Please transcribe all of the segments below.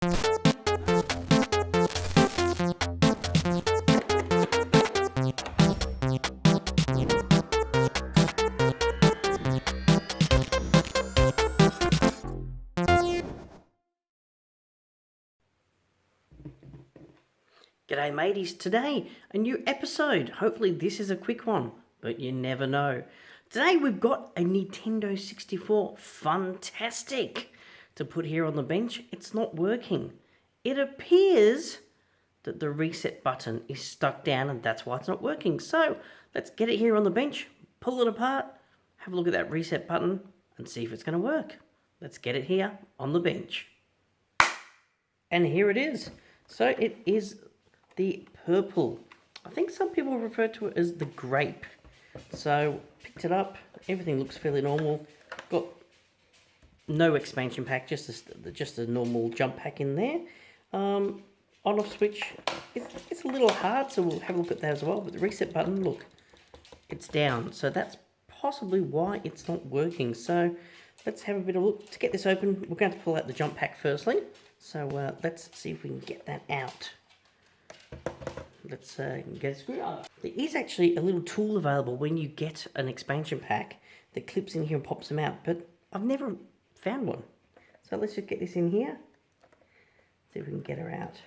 G'day mateys, today a new episode. Hopefully this is a quick one, but you never know. Today we've got a Nintendo 64 Funtastic to put here on the bench. It's not working. It appears that the reset button is stuck down and that's why it's not working. So let's get it here on the bench, pull it apart, have a look at that reset button and see if it's going to work. Let's get it here on the bench. And here it is. So it is the purple. I think some people refer to it as the Grape. So picked it up. Everything looks fairly normal. Got no expansion pack, just a normal jump pack in there. On-off switch. It's a little hard, so we'll have a look at that as well. But the reset button, look, it's down. So that's possibly why it's not working. So let's have a bit of a look. To get this open, we're going to pull out the jump pack firstly. So let's see if we can get that out. Let's get it screwed up. There is actually a little tool available when you get an expansion pack that clips in here and pops them out, but I've never found one. So let's just get this in here, see if we can get her out.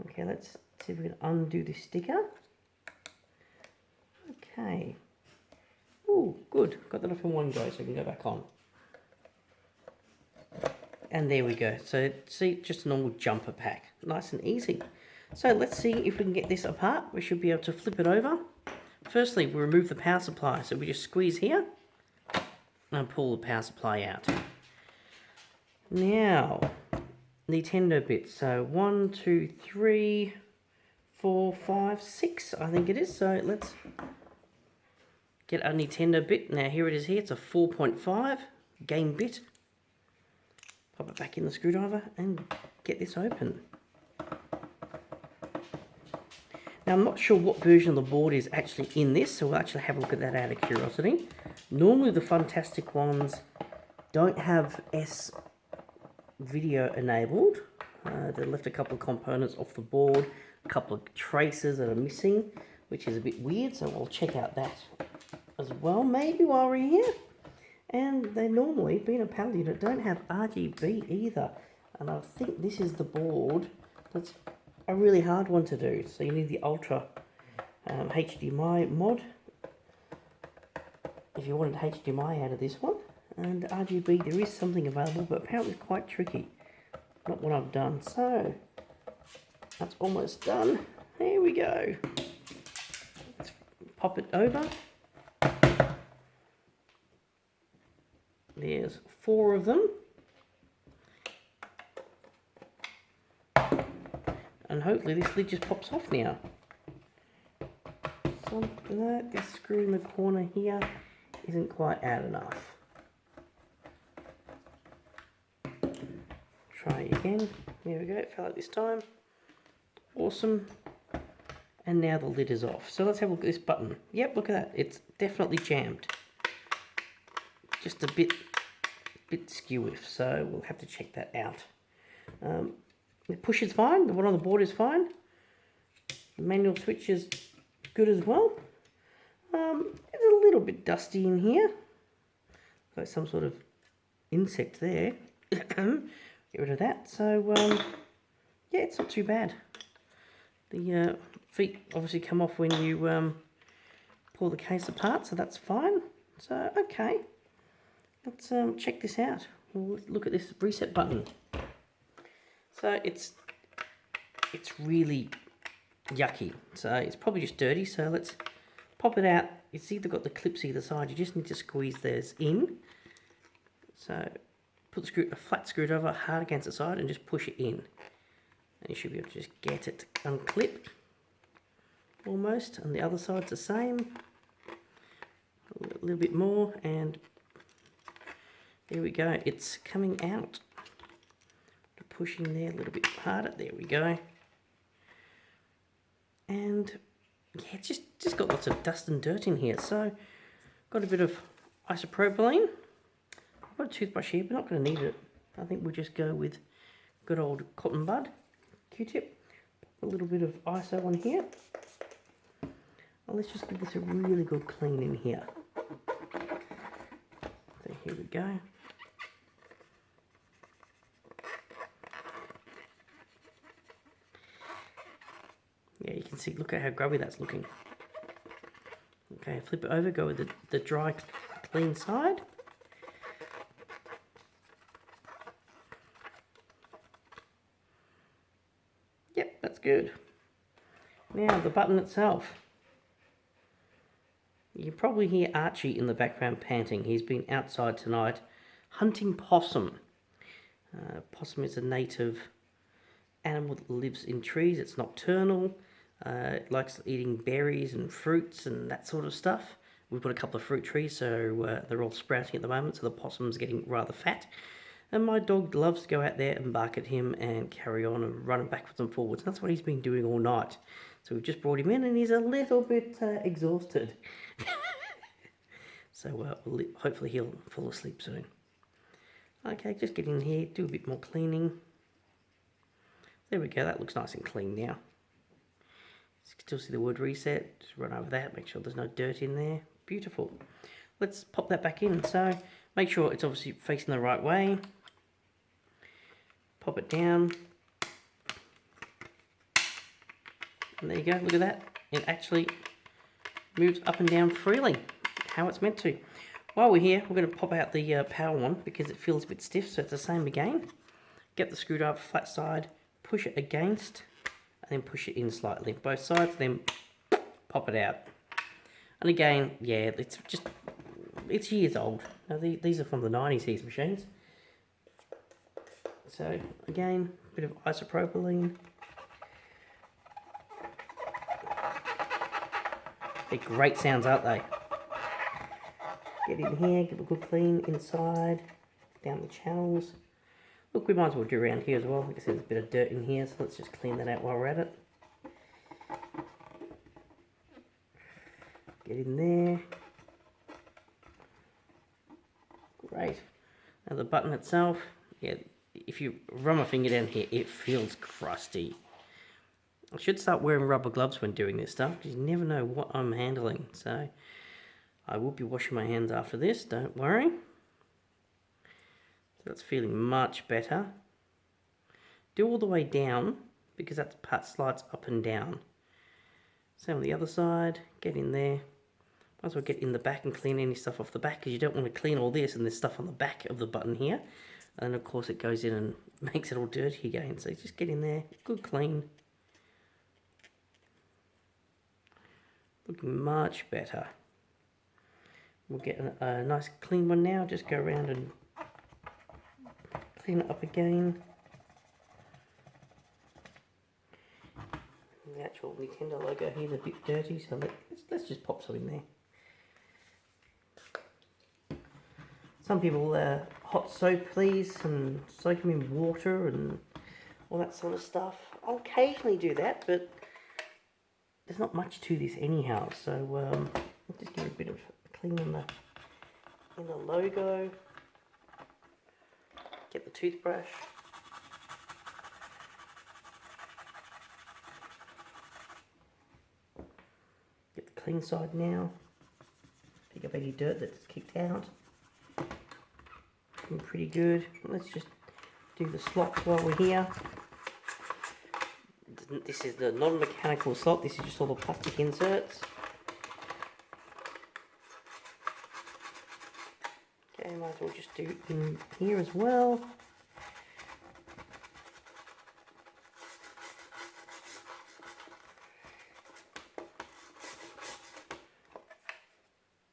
Okay, let's see if we can undo the sticker. Okay. Oh, good. Got that off in one go, so we can go back on. And there we go. So see, just a normal jumper pack. Nice and easy. So let's see if we can get this apart. We should be able to flip it over. Firstly, we remove the power supply. So we just squeeze here and pull the power supply out. Now, Nintendo bits. So 1, 2, 3, 4, 5, 6, I think it is. So let's get our Nintendo bit. Now here it is here. It's a 4.5 game bit. Pop it back in the screwdriver and get this open. Now I'm not sure what version of the board is actually in this, so we'll actually have a look at that out of curiosity. Normally the Funtastic ones don't have S video enabled. They left a couple of components off the board, a couple of traces that are missing, which is a bit weird, so I'll check out that as well, maybe while we're here. And they normally, being a PAL unit, don't have RGB either. And I think this is the board that's a really hard one to do. So you need the Ultra HDMI mod if you wanted HDMI out of this one. And RGB, there is something available, but apparently it's quite tricky. Not what I've done. So that's almost done. There we go. Let's pop it over. There's 4 of them. And hopefully this lid just pops off now. Something like this screw in the corner here isn't quite out enough. Try again. There we go, it fell out this time. Awesome. And now the lid is off. So let's have a look at this button. Yep, look at that. It's definitely jammed. Just a bit skew-iff, so we'll have to check that out. The push is fine, the one on the board is fine. The manual switch is good as well. It's a little bit dusty in here. Like some sort of insect there. Get rid of that. So, yeah, it's not too bad. The feet obviously come off when you pull the case apart, so that's fine. So, okay. Let's check this out. We'll look at this reset button. So it's really yucky. So it's probably just dirty. So let's pop it out. It's either got the clips either side. You just need to squeeze those in. So put a flat screwdriver hard against the side and just push it in. And you should be able to just get it unclipped. Almost. And the other side's the same. A little bit more and there we go, it's coming out. Push in there a little bit harder, there we go. And yeah, it's just got lots of dust and dirt in here. So got a bit of isopropylene, got a toothbrush here, but not going to need it. I think we'll just go with good old cotton bud, Q-tip, a little bit of ISO on here. Well, let's just give this a really good clean in here. So here we go. Yeah, you can see, look at how grubby that's looking. Okay, flip it over, go with the dry, clean side. Yep, that's good. Now, the button itself. You can probably hear Archie in the background panting. He's been outside tonight hunting possum. Possum is a native animal that lives in trees. It's nocturnal. It likes eating berries and fruits and that sort of stuff. We've got a couple of fruit trees, so they're all sprouting at the moment, so the possum's getting rather fat. And my dog loves to go out there and bark at him and carry on and run backwards and forwards. That's what he's been doing all night. So we've just brought him in and he's a little bit exhausted. So hopefully he'll fall asleep soon. Okay, just get in here, do a bit more cleaning. There we go, that looks nice and clean now. Still see the word reset, just run over that, make sure there's no dirt in there. Beautiful. Let's pop that back in. So make sure it's obviously facing the right way. Pop it down. And there you go, look at that. It actually moves up and down freely, how it's meant to. While we're here, we're going to pop out the power one because it feels a bit stiff, so it's the same again. Get the screwdriver flat side, push it against, and then push it in slightly. Both sides, then pop it out. And again, yeah, it's years old. Now, these are from the 90s, these machines. So, again, a bit of isopropylene. They're great sounds, aren't they? Get in here, give a good clean inside, down the channels. Look, we might as well do around here as well. Like I said, there's a bit of dirt in here, so let's just clean that out while we're at it. Get in there. Great. Now the button itself, yeah, if you run my finger down here, it feels crusty. I should start wearing rubber gloves when doing this stuff, because you never know what I'm handling. So I will be washing my hands after this, don't worry. So that's feeling much better. Do all the way down, because that part slides up and down. Same on the other side, get in there. Might as well get in the back and clean any stuff off the back, because you don't want to clean all this and there's stuff on the back of the button here. And of course it goes in and makes it all dirty again. So just get in there, good clean. Looking much better. We'll get a nice clean one now, just go around and clean it up again. The actual Nintendo logo here is a bit dirty, so let's just pop some in there. Some people hot soap these and soak them in water and all that sort of stuff. I'll occasionally do that, but there's not much to this anyhow, so I'll just give it a bit of clean in the logo. Get the toothbrush. Get the clean side now. Pick up any dirt that's kicked out. Looking pretty good. Let's just do the slots while we're here. This is the non-mechanical slot. This is just all the plastic inserts. Okay, might as well just do in here as well.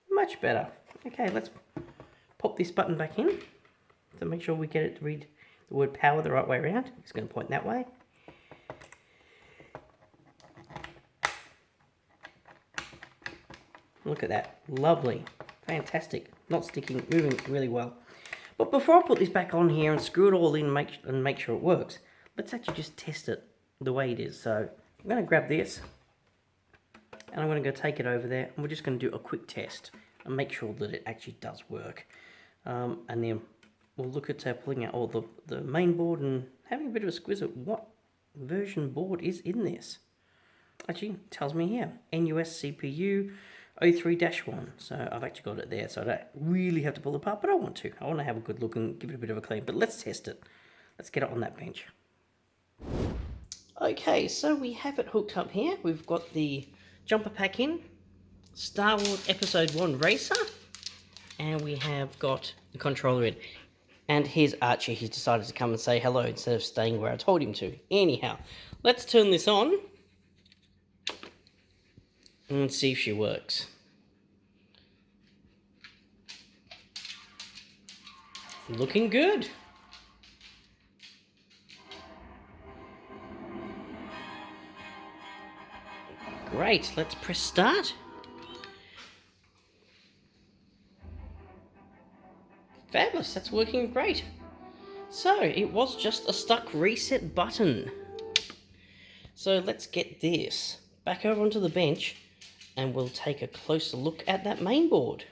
Much better. Okay, let's pop this button back in to make sure we get it to read the word power the right way around. It's going to point that way. Look at that. Lovely. Fantastic. Not sticking, moving really well. But before I put this back on here and screw it all in and make sure it works, let's actually just test it the way it is. So I'm going to grab this and I'm going to go take it over there and we're just going to do a quick test and make sure that it actually does work. And then we'll look at pulling out all the main board and having a bit of a squiz at what version board is in this. Actually, it tells me here, NUS CPU 03-1. So I've actually got it there, so I don't really have to pull it apart, but I want to. I want to have a good look and give it a bit of a clean. But let's test it. Let's get it on that bench. Okay, so we have it hooked up here. We've got the jumper pack in, Star Wars Episode 1 Racer, and we have got the controller in. And here's Archie. He's decided to come and say hello instead of staying where I told him to. Anyhow, let's turn this on and see if she works. Looking good. Great, let's press start. Fabulous, that's working great. So, it was just a stuck reset button. So let's get this back over onto the bench and we'll take a closer look at that main board.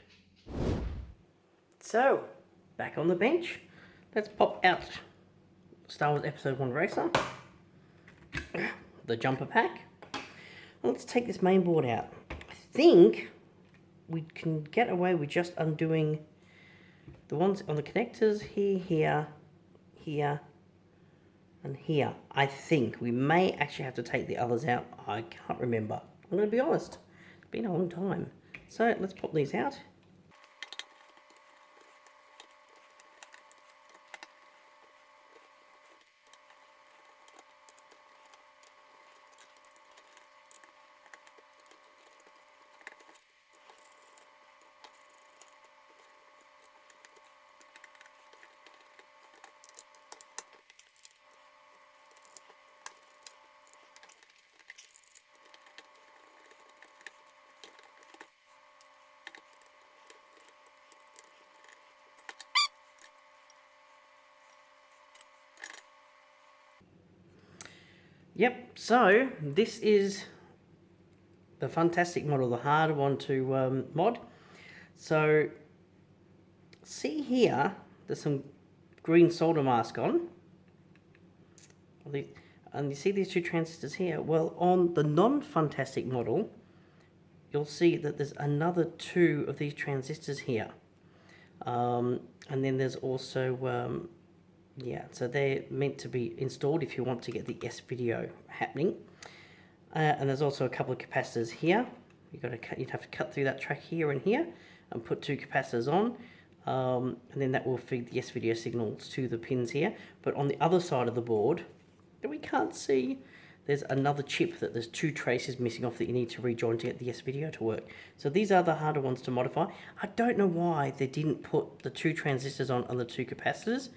So, back on the bench, let's pop out Star Wars Episode 1 Racer, the jumper pack. Let's take this main board out. I think we can get away with just undoing the ones on the connectors here, and here. I think we may actually have to take the others out. I can't remember. I'm going to be honest. It's been a long time. So let's pop these out. Yep, so this is the Funtastic model, the harder one to mod. So, see here, there's some green solder mask on. And you see these two transistors here? Well, on the non-Funtastic model, you'll see that there's another two of these transistors here. And then there's also... yeah, so they're meant to be installed if you want to get the S-video happening. And there's also a couple of capacitors here. You'd have to cut through that track here and here and put two capacitors on. And then that will feed the S-video signals to the pins here. But on the other side of the board, that we can't see, there's another chip that there's two traces missing off that you need to rejoin to get the S-video to work. So these are the harder ones to modify. I don't know why they didn't put the two transistors on the two capacitors,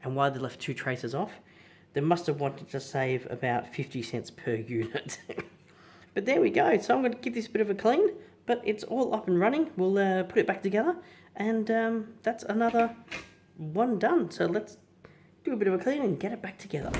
and why they left two traces off. They must have wanted to save about 50 cents per unit. But there we go. So I'm going to give this a bit of a clean, but it's all up and running. We'll put it back together, and that's another one done. So let's do a bit of a clean and get it back together.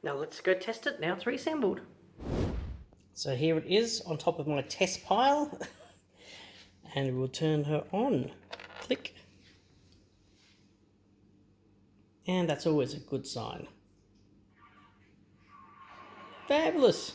Now let's go test it. Now it's reassembled. So here it is on top of my test pile. And we'll turn her on. Click. And that's always a good sign. Fabulous.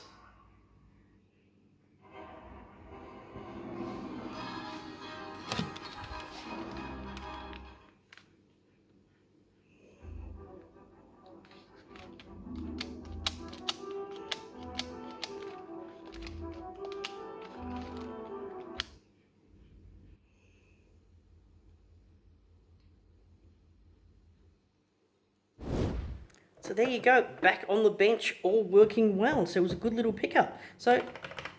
So there you go, back on the bench, all working well. So it was a good little pickup. So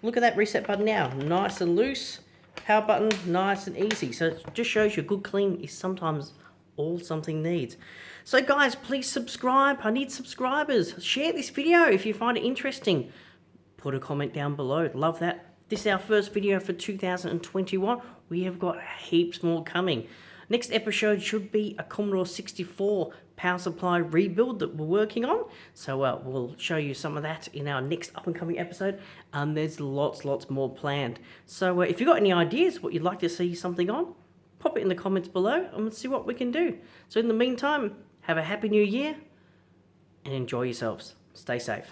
look at that reset button now, nice and loose. Power button, nice and easy. So it just shows you good clean is sometimes all something needs. So guys, please subscribe. I need subscribers. Share this video if you find it interesting. Put a comment down below. Love that. This is our first video for 2021. We have got heaps more coming. Next episode should be a Commodore 64 power supply rebuild that we're working on. So we'll show you some of that in our next up and coming episode. There's lots more planned. So if you've got any ideas what you'd like to see something on, pop it in the comments below and let's see what we can do. So in the meantime, have a happy new year and enjoy yourselves. Stay safe.